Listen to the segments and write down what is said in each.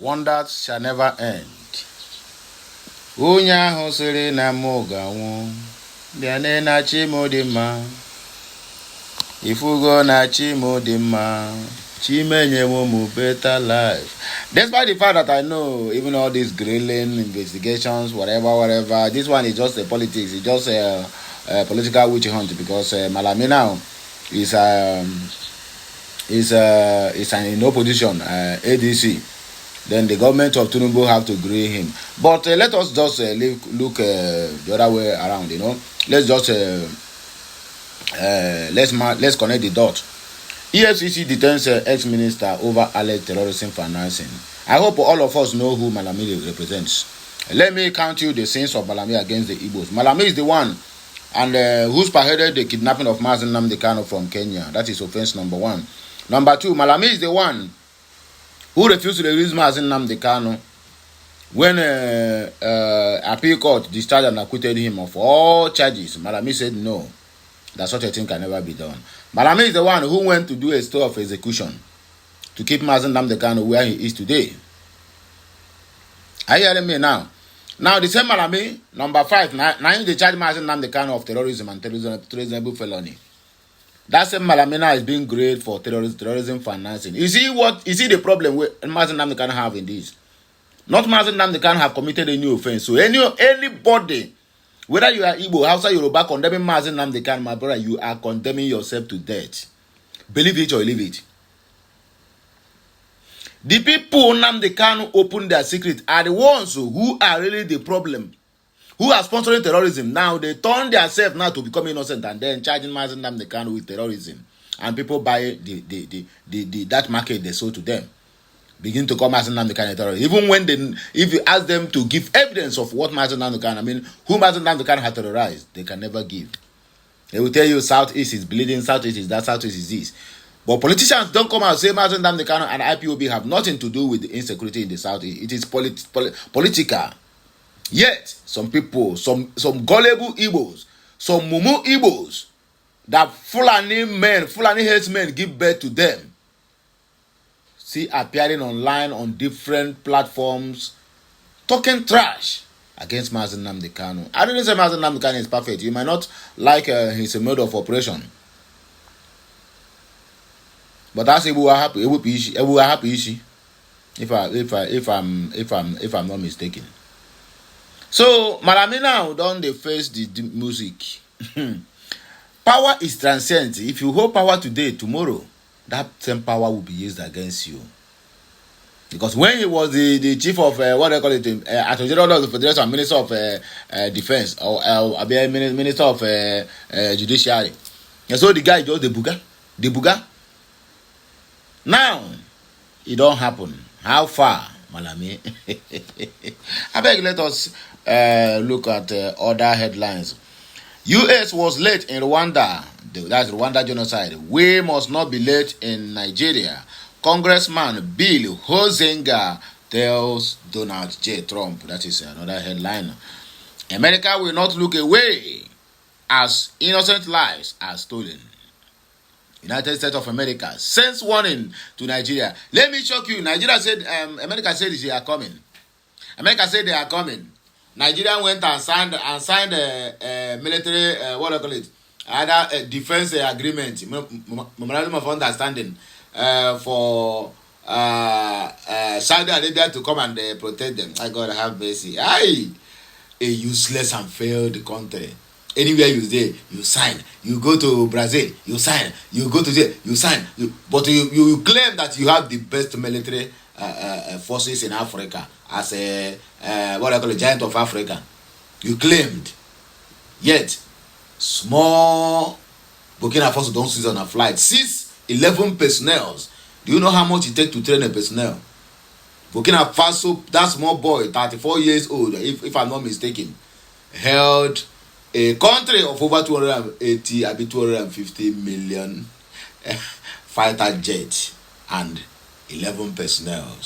Wonders shall never end. Onye ahụ sịrị na mụ ga-anwụ bịa na chi m dị mma. Ifugo na chi m dị mma. Chi menye m better life. Despite the fact that I know even all these grilling investigations, whatever, this one is just a politics. It's just a political witch hunt because Malami now is in opposition, ADC. Then the government of Tinubu have to grill him. But let us just look the other way around. Let's just let's connect the dots. EFCC detains ex-minister over alleged terrorism financing. I hope all of us know who Malami represents. Let me count you the sins of Malami against the Igbos. Malami is the one and who spearheaded the kidnapping of Mazi Nnamdi Kanu from Kenya. That is offense number 1. Number 2, Malami is the one who refused to release Mazi Nnamdi Kanu when appeal court discharged and acquitted him of all charges. Malami said no, that such a thing can never be done. Malami is the one who went to do a stay of execution to keep Mazi Nnamdi Kanu where he is today. Are you hearing me now? Now the same Malami, number 5, now they charge Mazi Nnamdi Kanu of terrorism and treasonable felony. That same Malami now is being grilled for terrorism financing. You see the problem with Mazi Nnamdi Kanu have in this? Not Mazi Nnamdi Kanu have committed a new offense. So anybody, whether you are Igbo, Hausa, Yoruba, condemning Mazi Nnamdi Kanu, my brother, you are condemning yourself to death. Believe it or leave it. The people Nnamdi Kanu open their secret are the ones who are really the problem, who are sponsoring terrorism. Now they turn themselves now to become innocent and then charging Mazi Nnamdi Kanu with terrorism, and people buy that market they sold to them. Begin to call Mazi Nnamdi Kanu a terrorist. Even when if you ask them to give evidence of what Mazi Nnamdi Kanu, who Mazi Nnamdi Kanu had terrorized, they can never give. They will tell you Southeast is bleeding, Southeast is that, Southeast is this. But politicians don't come out and say Mazi Nnamdi Kanu and IPOB have nothing to do with the insecurity in the Southeast. It is political. Yet, some people, some gullible Igbos, some mumu Igbos, that Fulani headsmen give birth to them, see appearing online on different platforms, talking trash against Mazi Nnamdi Kanu. I didn't say Mazi Nnamdi Kanu is perfect. You might not like his mode of operation, but that's if we are happy. If I'm not mistaken. So Malami now don't they face the music. Power is transcendent. If you hold power today, tomorrow that same power will be used against you. Because when he was the chief of what they call it, Attorney General of the Federation, Minister of Defense, or Minister of Judiciary, and so the guy just the buga. Now it don't happen. How far, Malami? I beg, let us look at other headlines. U.S. was late in Rwanda. That's Rwanda genocide. We must not be late in Nigeria. Congressman Bill Hosenga tells Donald J. Trump. That is another headline. America will not look away as innocent lives are stolen. United States of America sends warning to Nigeria. Let me shock you. Nigeria said, America said they are coming. America said they are coming. Nigeria went and signed a military, what do I call it? Either defense agreement, memorandum of understanding for Saudi Arabia to come and protect them. I God have mercy. Aye, a useless and failed country. Anywhere you there, you sign. You go to Brazil, you sign. You go to there, you sign. But you claim that you have the best military forces in Africa as a what I call a giant of Africa. You claimed. Yet, small Burkina Faso don't seize on a flight. 11 personnel. Do you know how much it takes to train a personnel? Burkina Faso, that small boy, 34 years old, if I'm not mistaken, held a country of over 280, I mean 250 million fighter jets and 11 personnel.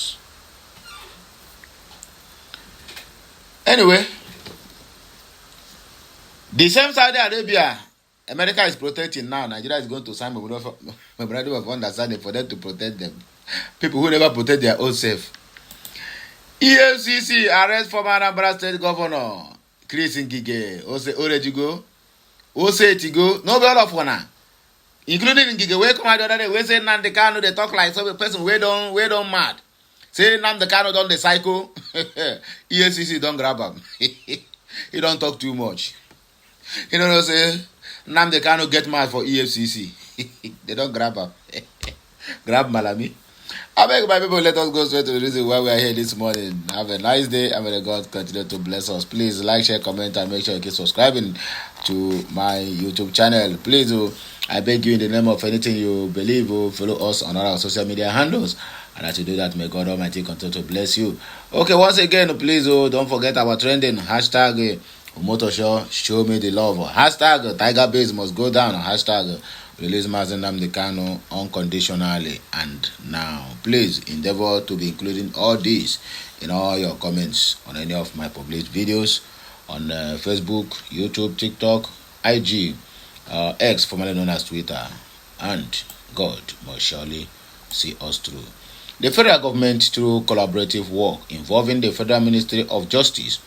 Anyway, the same Saudi Arabia, America is protecting now. Nigeria is going to sign memorandum of understanding for them to protect them. People who never protect their own self. EFCC arrest former Anambra State Governor Chris Ngige. Ose Orejigo. Ose Tigo. No be all of one. Including Ngige. We come out the other day. We say Nnamdi Kanu. They talk like some person. We don't mad. Say Nnamdi Kanu done the psycho. EFCC don't grab him. He don't talk too much. You know what I'm saying? Nnamdi Kanu get mad for EFCC. They don't grab him. Grab Malami. I beg my people, let us go straight to the reason why we are here this morning. Have a nice day, and may God continue to bless us. Please like, share, comment, and make sure you keep subscribing to my YouTube channel. Please, I beg you in the name of anything you believe, follow us on all our social media handles. And as you do that, may God Almighty continue to bless you. Okay, once again, please don't forget our trending hashtag Umotosho, show me the love. Hashtag Tiger Base must go down. Hashtag release Mazi Nnamdi Kanu unconditionally and now. Please endeavor to be including all these in all your comments on any of my published videos on Facebook, YouTube, TikTok, IG, X, formerly known as Twitter, and God must surely see us through. The federal government, through collaborative work involving the Federal Ministry of Justice,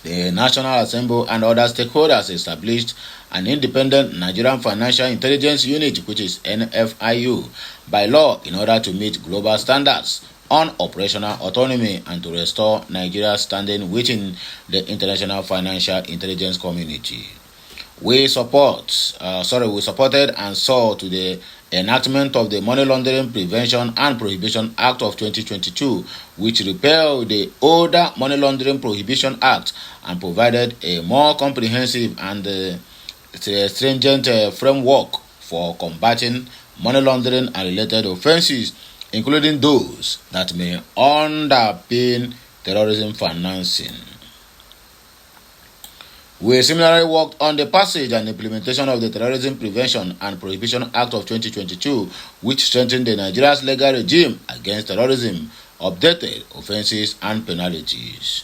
the National Assembly, and other stakeholders, established an independent Nigerian Financial Intelligence Unit, which is NFIU, by law in order to meet global standards on operational autonomy and to restore Nigeria's standing within the international financial intelligence community. We supported and saw to the enactment of the Money Laundering Prevention and Prohibition Act of 2022, which repealed the older Money Laundering Prohibition Act and provided a more comprehensive and stringent framework for combating money laundering and related offenses, including those that may underpin terrorism financing. We similarly worked on the passage and implementation of the Terrorism Prevention and Prohibition Act of 2022, which strengthened the Nigeria's legal regime against terrorism, updated offenses and penalties,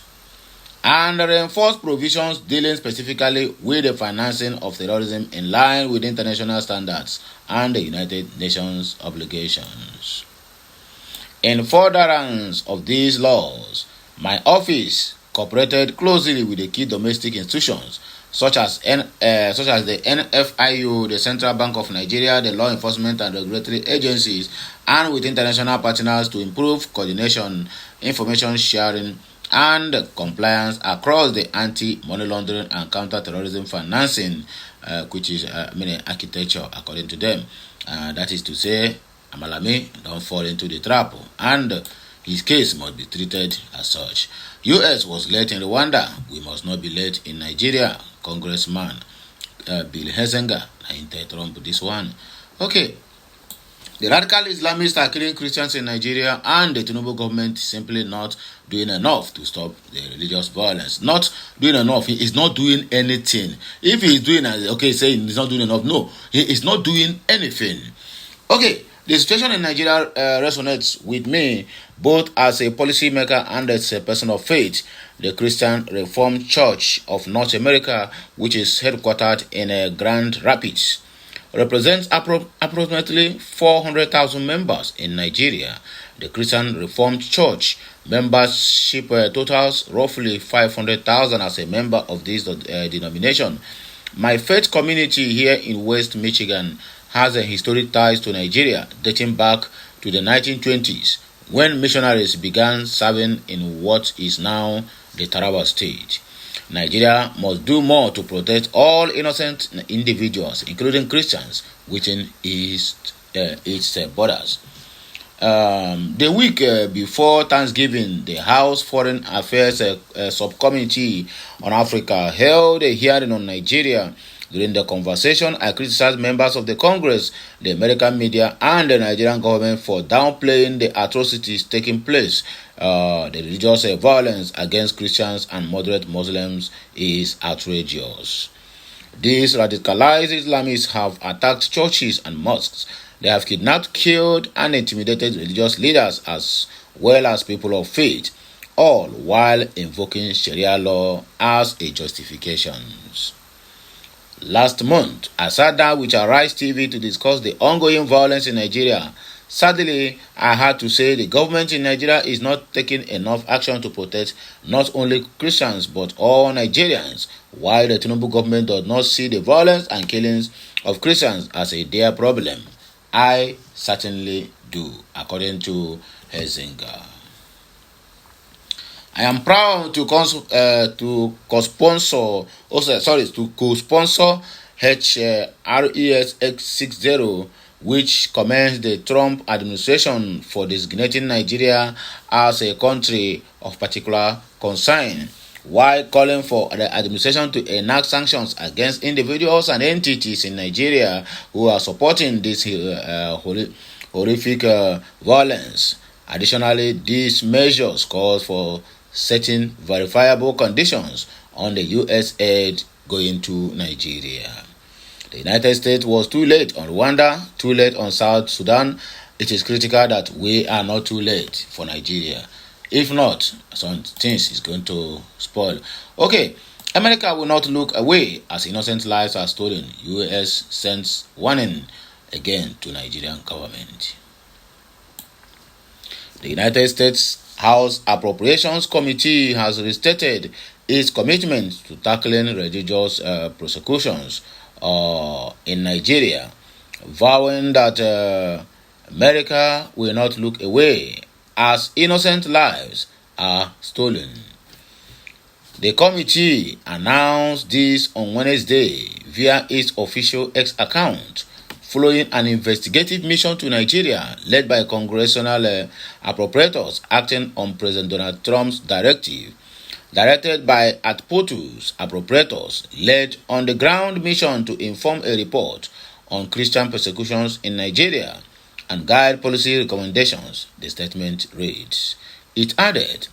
and reinforced provisions dealing specifically with the financing of terrorism in line with international standards and the United Nations obligations. In furtherance of these laws, my office cooperated closely with the key domestic institutions such as the NFIU, the Central Bank of Nigeria, the law enforcement and regulatory agencies, and with international partners to improve coordination, information sharing, and compliance across the anti-money laundering and counter-terrorism financing, which is architecture according to them. That is to say, Malami don't fall into the trap, and his case must be treated as such. U.S. was late in Rwanda. We must not be late in Nigeria. Congressman Bill Hesenga, I interrupt this one. Okay. The radical Islamists are killing Christians in Nigeria, and the Tinubu government is simply not doing enough to stop the religious violence. Not doing enough. He is not doing anything. If he is doing, saying he's not doing enough, no, he is not doing anything. Okay. The situation in Nigeria resonates with me both as a policymaker and as a person of faith. The Christian Reformed Church of North America, which is headquartered in Grand Rapids, represents approximately 400,000 members in Nigeria. The Christian Reformed Church membership totals roughly 500,000 as a member of this denomination. My faith community here in West Michigan has a historic ties to Nigeria dating back to the 1920s, when missionaries began serving in what is now the Taraba state. Nigeria must do more to protect all innocent individuals, including Christians, within its borders. The week before Thanksgiving, the House Foreign Affairs Subcommittee on Africa held a hearing on Nigeria. During the conversation, I criticized members of the Congress, the American media, and the Nigerian government for downplaying the atrocities taking place. The religious violence against Christians and moderate Muslims is outrageous. These radicalized Islamists have attacked churches and mosques. They have kidnapped, killed, and intimidated religious leaders as well as people of faith, all while invoking Sharia law as a justification. Last month, I sat down with Arise TV to discuss the ongoing violence in Nigeria, Sadly, I had to say the government in Nigeria is not taking enough action to protect not only Christians but all Nigerians, while the Tinubu government does not see the violence and killings of Christians as a their problem. I certainly do, according to Hezinga. I am proud to co-sponsor HRESX60, which commends the Trump administration for designating Nigeria as a country of particular concern, while calling for the administration to enact sanctions against individuals and entities in Nigeria who are supporting this horrific violence. Additionally, these measures call for setting verifiable conditions on the U.S. aid going to Nigeria. The United States was too late on Rwanda, too late on South Sudan. It is critical that we are not too late for Nigeria. If not, some things is going to spoil. Okay, America will not look away as innocent lives are stolen. U.S. sends warning again to Nigerian government. The United States House Appropriations Committee has restated its commitment to tackling religious persecutions in Nigeria, vowing that America will not look away as innocent lives are stolen. The committee announced this on Wednesday via its official X account, following an investigative mission to Nigeria led by congressional appropriators acting on President Donald Trump's directive. Directed by Atpotus, appropriators led on-the-ground mission to inform a report on Christian persecutions in Nigeria and guide policy recommendations, the statement reads. It added,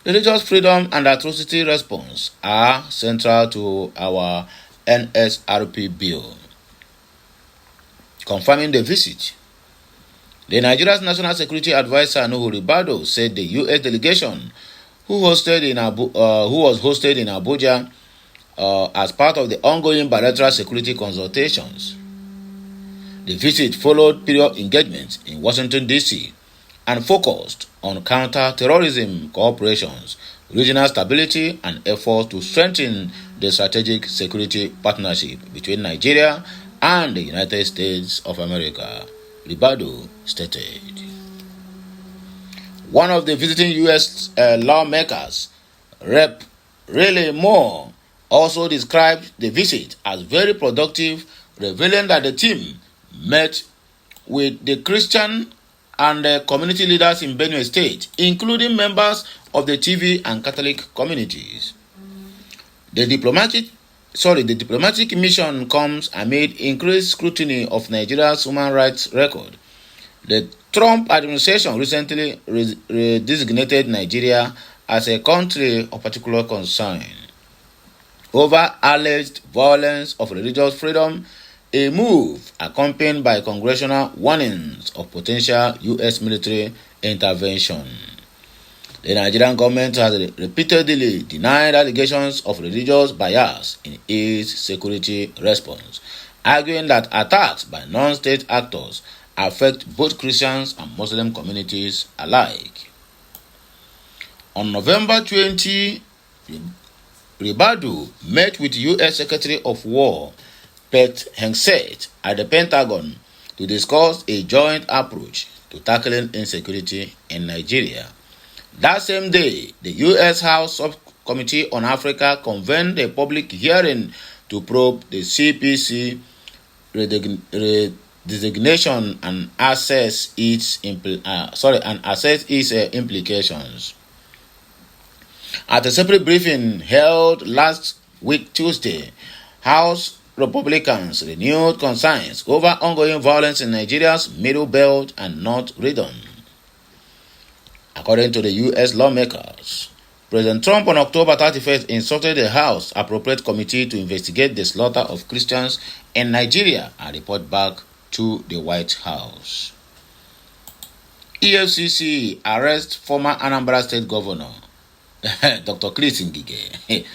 religious freedom and atrocity response are central to our NSRP bill. Confirming the visit, the Nigeria's National Security Advisor Nuhu Ribado said the U.S. delegation, who was hosted in Abuja as part of the ongoing bilateral security consultations. The visit followed period engagements in Washington, D.C. and focused on counter-terrorism cooperations, regional stability, and efforts to strengthen the strategic security partnership between Nigeria and the United States of America, Ribado stated. One of the visiting U.S. lawmakers, Rep. Riley Moore, also described the visit as very productive, revealing that the team met with the Christian and community leaders in Benue State, including members of the TV and Catholic communities. The diplomatic mission comes amid increased scrutiny of Nigeria's human rights record. The Trump administration recently designated Nigeria as a country of particular concern over alleged violence of religious freedom, a move accompanied by congressional warnings of potential U.S. military intervention. The Nigerian government has repeatedly denied allegations of religious bias in its security response, arguing that attacks by non-state actors affect both Christians and Muslim communities alike. On November 20, Ribadu met with U.S. Secretary of War Pete Hegseth at the Pentagon to discuss a joint approach to tackling insecurity in Nigeria. That same day, the U.S. House Subcommittee on Africa convened a public hearing to probe the CPC designation and assess its implications. At a separate briefing held last week Tuesday, House Republicans renewed concerns over ongoing violence in Nigeria's Middle Belt and North region. According to the U.S. lawmakers, President Trump on October 31st instructed the House Appropriate Committee to investigate the slaughter of Christians in Nigeria and report back to the White House. EFCC arrests former Anambra State Governor Dr. Chris Ngige.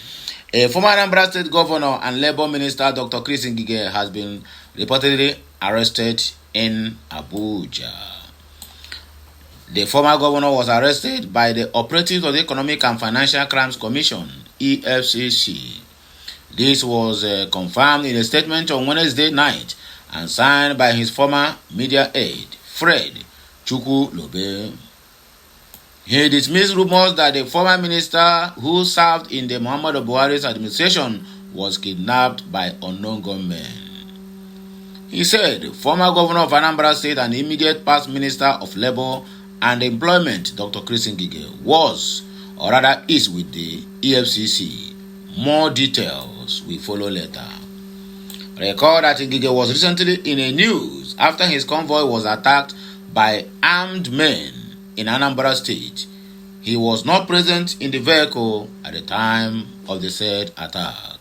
A former Anambra State Governor and Labour Minister Dr. Chris Ngige has been reportedly arrested in Abuja. The former governor was arrested by the operatives of the Economic and Financial Crimes Commission, EFCC. This was confirmed in a statement on Wednesday night and signed by his former media aide, Fred Chukwulobe. He dismissed rumors that the former minister who served in the Muhammadu Buhari's administration was kidnapped by unknown gunmen. He said former governor of Anambra State and immediate past minister of Labour and Employment, Dr. Ngige, was, or rather is, with the EFCC. More details will follow later. Recall that Ngige was recently in the news after his convoy was attacked by armed men in Anambra State. He was not present in the vehicle at the time of the said attack.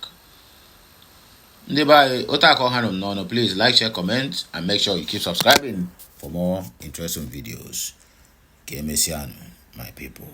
Please like, share, comment, and make sure you keep subscribing for more interesting videos. My people.